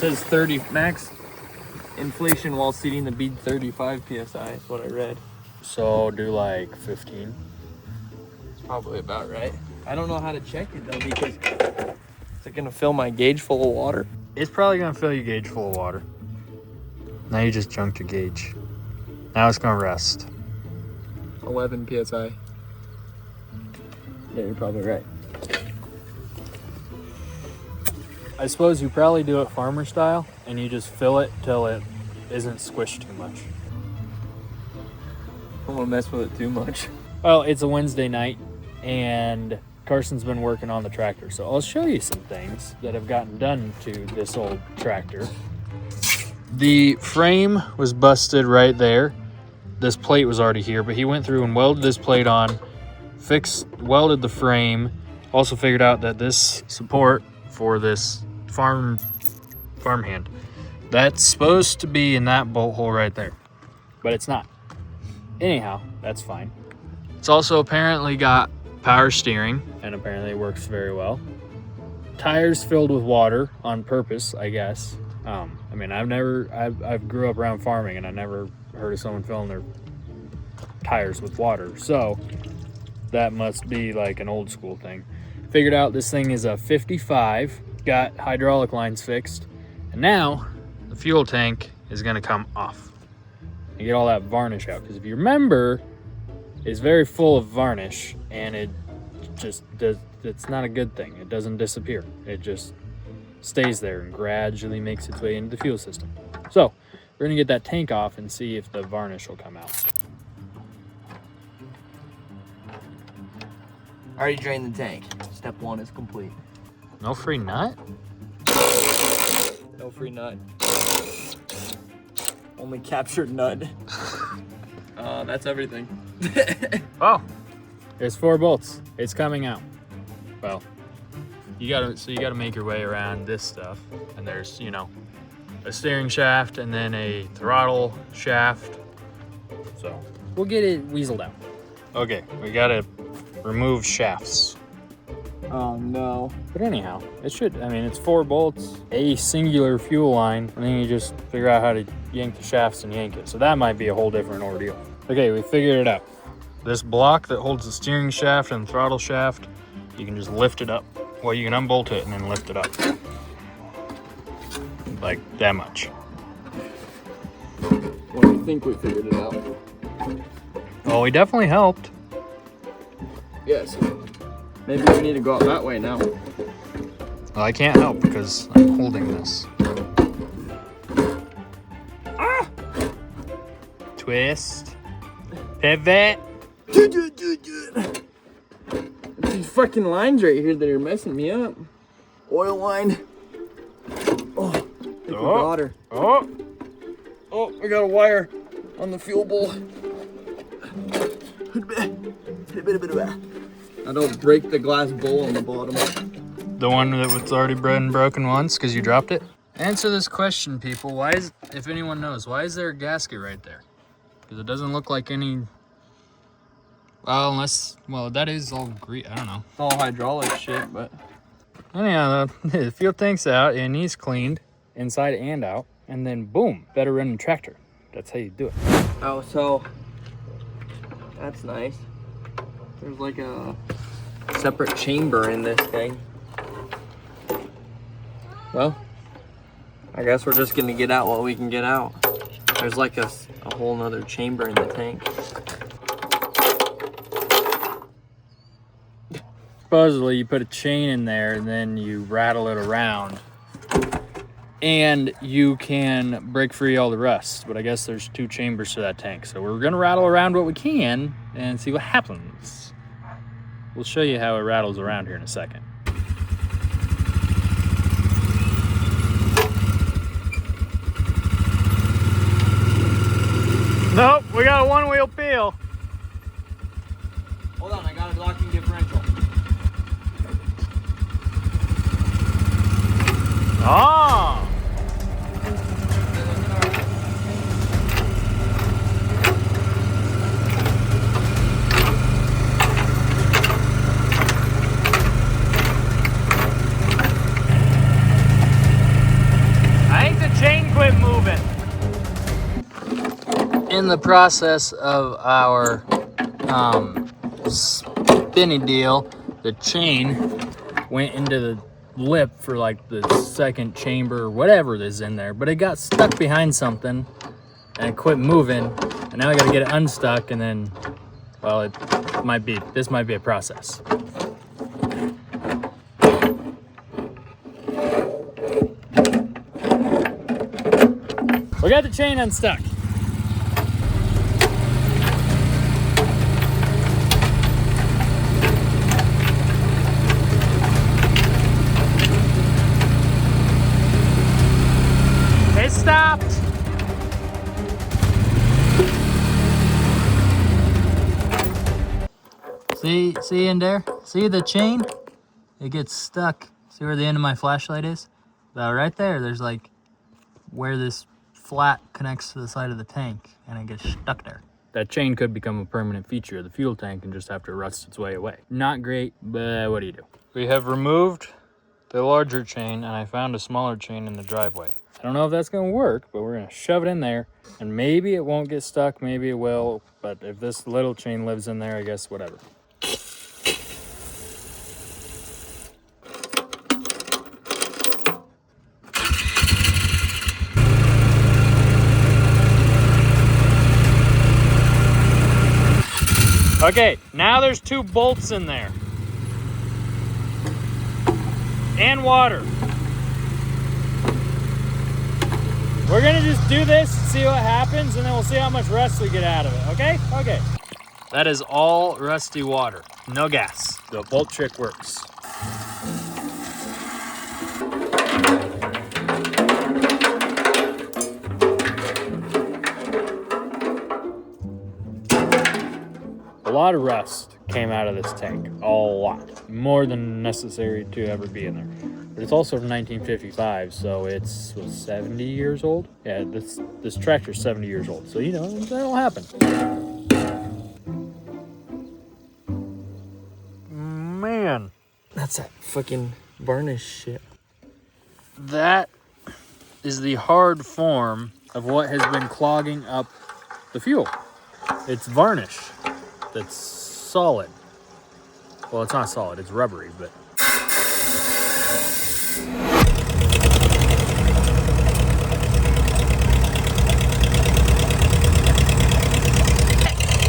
says 30 max inflation while seating the bead 35 psi is what I read. So do like 15. It's probably about right. I don't know how to check it though, because is it gonna fill my gauge full of water? It's probably gonna fill your gauge full of water. Now you just junked your gauge. Now it's gonna rest. 11 psi. Yeah, you're probably right. I suppose you probably do it farmer style and you just fill it till it isn't squished too much. I don't want to mess with it too much. Well, it's a Wednesday night and Carson's been working on the tractor. So I'll show you some things that have gotten done to this old tractor. The frame was busted right there. This plate was already here, but he went through and welded this plate on, welded the frame, also figured out that this support for this farmhand, that's supposed to be in that bolt hole right there, but it's not. Anyhow, that's fine. It's also apparently got power steering, and apparently it works very well. Tires filled with water on purpose, I guess. I mean, I've grew up around farming and I never heard of someone filling their tires with water. So that must be like an old school thing. Figured out this thing is a 55, got hydraulic lines fixed. And now the fuel tank is gonna come off and get all that varnish out. Because if you remember, it's very full of varnish and it just does, it's not a good thing. It doesn't disappear. It just stays there and gradually makes its way into the fuel system. So we're gonna get that tank off and see if the varnish will come out. Already drained the tank. Step 1 is complete. No free nut? No free nut. Only captured nut. That's everything. Oh, there's 4 bolts. It's coming out. Well, you gotta make your way around this stuff. And there's, you know, a steering shaft and then a throttle shaft. So we'll get it weaseled out. Okay, we gotta remove shafts. Oh no. But anyhow, it should, I mean, it's 4 bolts, a singular fuel line, and then you just figure out how to yank the shafts and yank it. So that might be a whole different ordeal. Okay, we figured it out. This block that holds the steering shaft and throttle shaft, you can just lift it up. Well, you can unbolt it and then lift it up. Like that much. Well, I think we figured it out. Well, we definitely helped. Yes. Maybe we need to go out that way now. Well, I can't help because I'm holding this. Ah! Twist. Pivot. These fucking lines right here that are messing me up. Oil line. Oh, I think we got her. Oh, we got a wire on the fuel bowl. I don't break the glass bowl on the bottom. the one that was already been broken once because you dropped it? Answer this question, people. Why is, if anyone knows, why is there a gasket right there? Because it doesn't look like any... Well, unless... Well, that is all grease. I don't know. It's all hydraulic shit, but... Anyhow, the fuel tank's out and he's cleaned inside and out. And then, boom, better running tractor. That's how you do it. Oh, so... That's nice. There's like a separate chamber in this thing. Well, I guess we're just gonna get out what we can get out. There's like a whole nother chamber in the tank. Supposedly you put a chain in there and then you rattle it around and you can break free all the rust. But I guess there's 2 chambers to that tank. So we're gonna rattle around what we can and see what happens. We'll show you how it rattles around here in a second. Nope, we got a 1-wheel peel. Hold on, I got a locking differential. Oh! I in the process of our spinny deal, the chain went into the lip for like the second chamber or whatever is in there, but it got stuck behind something and it quit moving, and now I gotta get it unstuck, and then, well, this might be a process. We got the chain unstuck. It stopped. See in there? See the chain? It gets stuck. See where the end of my flashlight is? Right there, there's like where this flat connects to the side of the tank, and it gets stuck there. That chain could become a permanent feature of the fuel tank and just have to rust its way away. Not great, but what do you do? We have removed the larger chain, and I found a smaller chain in the driveway. I don't know if that's gonna work, but we're gonna shove it in there, and maybe it won't get stuck, maybe it will, but if this little chain lives in there, I guess whatever. Okay, now there's 2 bolts in there. And water. We're gonna just do this, see what happens, and then we'll see how much rust we get out of it, okay? Okay. That is all rusty water, no gas. The bolt trick works. A lot of rust came out of this tank, a lot, more than necessary to ever be in there. But it's also from 1955, so it's 70 years old. Yeah, this tractor's 70 years old, so you know that'll happen. Man, That's that fucking varnish shit. that is the hard form of what has been clogging up the fuel. It's varnish. That's solid. Well, it's not solid, it's rubbery, but.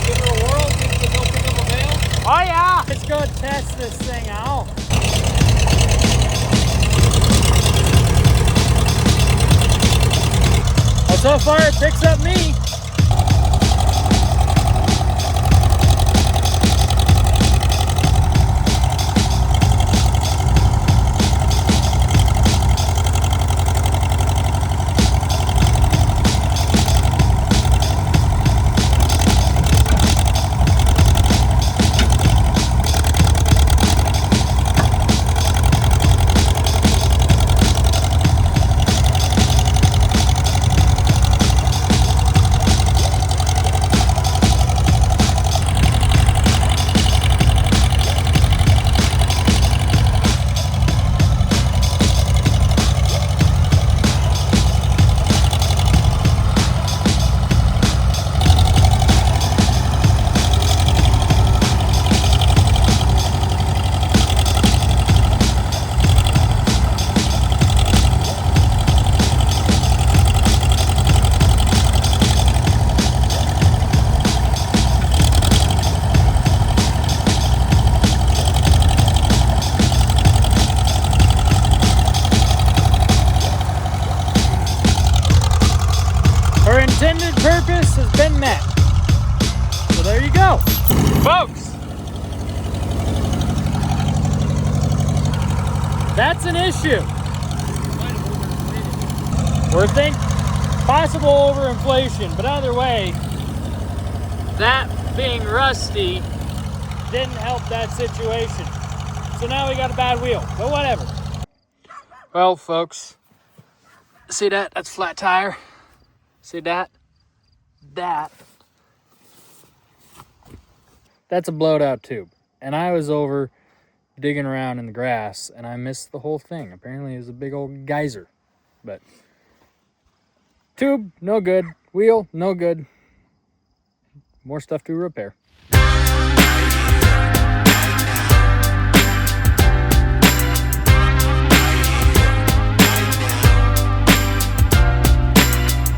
Give her a whirl, see if there's no pick up a veil. Oh yeah! Let's go test this thing out. Well, so far it picks up me. Her intended purpose has been met. So there you go, folks. That's an issue. We're thinking possible overinflation, but either way, that being rusty didn't help that situation. So now we got a bad wheel, but whatever. Well, folks, see that? That's flat tire. See that? That's a blowed out tube. And I was over digging around in the grass and I missed the whole thing. Apparently it was a big old geyser. But tube, no good. Wheel, no good. more stuff to repair.